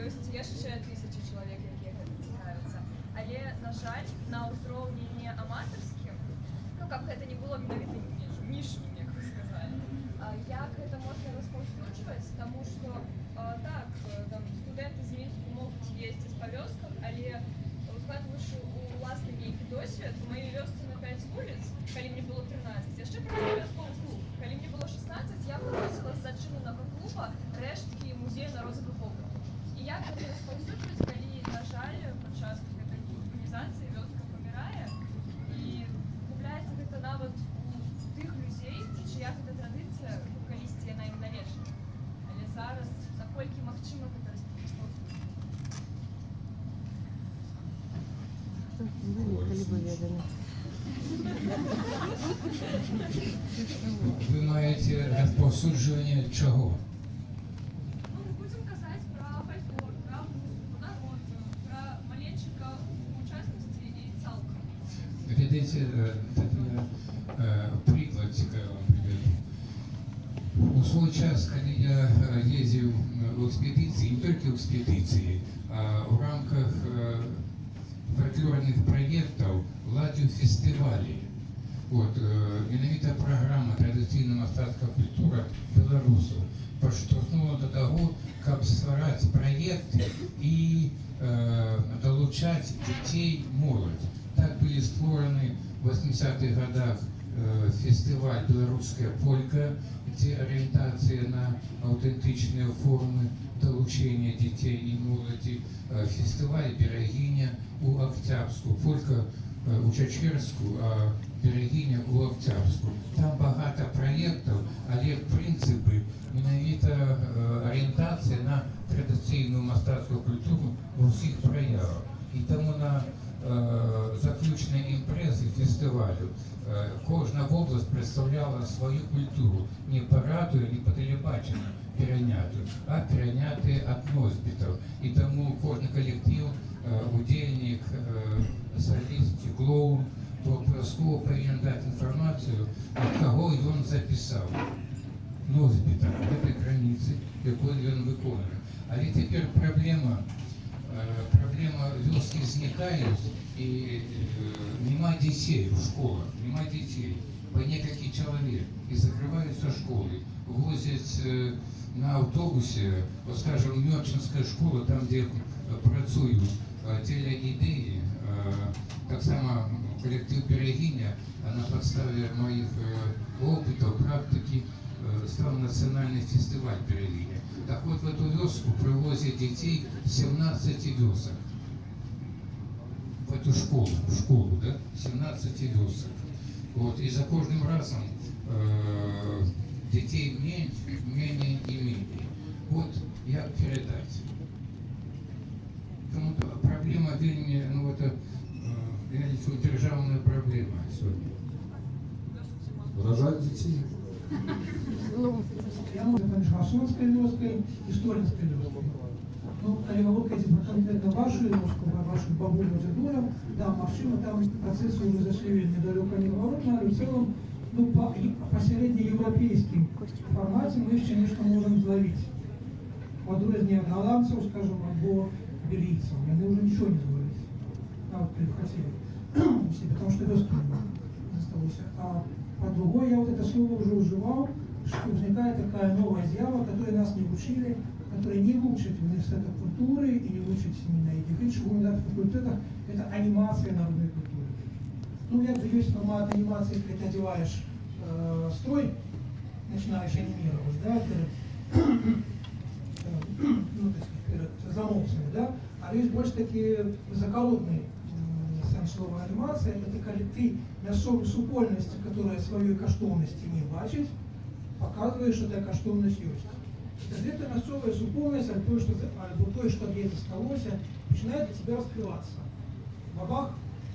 ёсць яшчэ 1000 чалавек, якія гэта цікавяцца. Але, на жаль, на ўзроўні не аматарскім, ну, каб гэта не было менавіта нішнім, як вы сказалі. Як гэта можна распаўсюджваць, таму што, так, там, студэнты з Мінску могуць ездзіць па вёсках, але узгадваючы ўласны нейкі досвед, у маёй вёсцы на 5 вуліц, калі мне было 13, яшчэ працаваў вясковы клуб. Калі мне было 16, я выносіла з зачыненага клуба рэшткі музея народнага побыту. І як гэта распаўсюджваць, калі, на жаль, падчас гэтай урбанізацыі вёска памірае, і губляецца гэта нават у тых людзей, чыя гэта традыцыя, калісьці яна ім належала. Але зараз, наколькі магчыма гэта распаўсюджваць? Ви маєте розповсюдження чого? Ну, будем казаць пра фальклор, пра музыку, народ, пра маленчыка у частности і цалкам. Видите, приклад цікавий вам приведу. У свой час, коли я ездил в экспедиции, не только в экспедиции, а в рамках фольклорных проектов ладил фестивали. Вот, менавіта программа «Традиційна мастацька культура белорусов» подштовхнула до того, как ствараць проекты и долучать детей, молодь. Так были створаны в 80-х годах фестиваль «Белорусская полька», где ориентация на аутентичные формы долучения детей и молоди, фестиваль «Берегиня» у Октябрьску, полька у Чачерску, а Берегиня у Октябрьску. Там багато проектов, але принципы менавіта ориентация на традиційну мастацьку культуру у всіх проявах. І тому на заключній імпрезі фестивалю кожна область представляла свою культуру, не по радіо, не по телебаченню перейняту, а перейняти від носьбитів. І тому кожен колектив, удільник, соліст, клоун, то обов'язково повинен дати інформацію, від кого він записав. Носьбита, в этой границі, яку він виконує. Але тепер проблема вёски зникают, и нема детей в школах, нема детей, по несколько человек, и закрываются школы, возят на автобусе, вот скажем, Мёрчинская школа, там, где працуют телеидеи, так само коллектив «Берегиня», на подставе моих опытов, практики, стал национальный фестиваль «Берегиня». Так вот, в эту вёску привозят детей 17 вёсок. В эту школу, да, 17 вёсок. Вот, и за каждым разом детей менее и менее. Вот, як передать. Тому проблема вельми, ну, это, державная проблема сегодня. Рожать детей. Я могу сказать, Хасонской вёской и Столинской вёской. Ну, коли вы говорите про конкретно вашу вёску, про вашу бабулю дедулю, да, машина, там процессы уже зашли недалеко не поворотно, но в целом, ну, по среднеевропейским формате мы их, конечно, можем изловить. В отрезне от голландцев, скажем, або бельгийцев, они уже ничего не говорят. А вот хотели все, потому что вёска не осталось. А по-другому я вот это слово уже уживал, что возникает такая новая з'ява, которой нас не учили, которая не учат в университетах культуры и не учат именно этих, что в университетах факультетах это анимация народной культуры. Ну, як же есть формат анимации, когда ты одеваешь строй, начинаешь анимировать, да, ну, так сказать, перед замовцами, да, а есть больше такие заколотные слово анимация, это когда ты на особой супольности, которая своей каштовности не бачить, показываешь, что эта каштовность есть. Где-то насовая супольность, або то, что где-то сталося, начинает для тебя раскрываться. Бабах,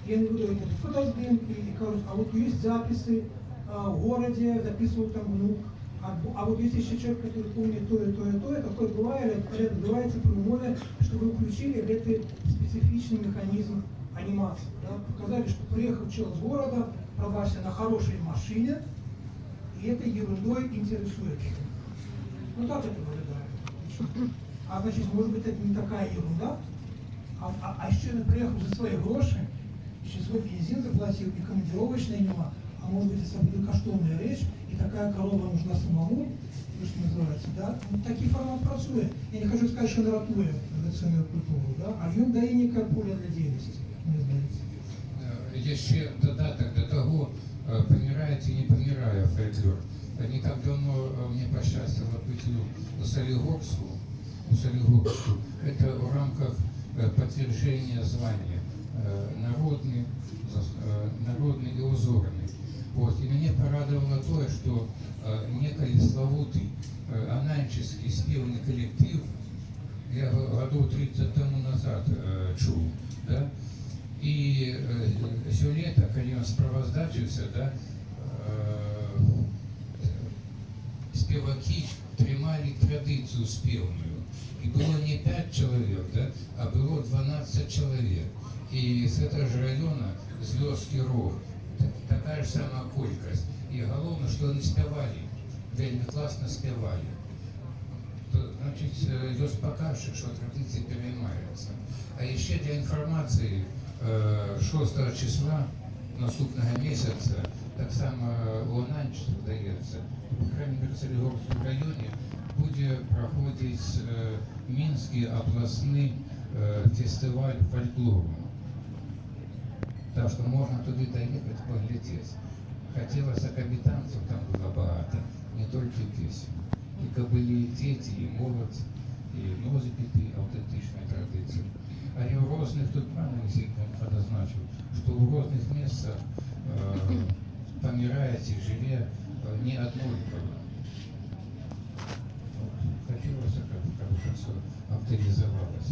я не буду это фотоздымки, и кажут, а вот есть записи в городе, записывал там внук, а вот есть еще человек, который помнит то и то и то, такое бывает, отбивается при умове, что вы включили этот специфичный механизм анимации. Да? Показали, что приехал человек с города, пробрался на хорошей машине, и этой ерундой интересуется. Ну так это выглядит. А значить, може бути не така ерунда, а ще не приїхав за свої гроші, ще свій бензин заплатив, і командировочної нема, а може бути це буде коштовна річ, і така корова нужна самому, що називається, да? Ну, такий формат працює. Я не хочу сказати, що не рятує традиційну культуру, да? А він дає ніяке поле для діяльності, мені здається. Є ще додаток до того, помирає чи не помирає фольклор. Не так давно мне посчастливо быть у Солигорску. Это в рамках подтверждения звания народный и узорный. Вот. И меня порадовало то, что некий славутый ананческий спевный коллектив, я году 30 тому назад чув, да? І сьогодні, коли він справоздачився, да, співаки тримали традицію співную. І було не 5 чоловік, да, а було 12 чоловік. І з цього ж району, Зв'язкий Рог, така ж сама кількість. І головне, що вони співали, вельми класно співали. Значить, Йос покаже, що традиції переймаються. А ще для інформації, 6 числа наступного місяця так само у Ананчі, здається, по крайній мірі в Солигорському районі буде проходити Мінський обласний фестиваль фольклору. Так що можна туди доїхати, поглядіти. Хотілося кабітанців, там було багато, не тільки пісень. І кобилі, і діти, і молодь, і музики, автентичної традиції. А и в разных, тут правильно Сигмунд подозначил, что в разных местах помираете, живе не одной крови. Хотелось, как это все авторизовалось.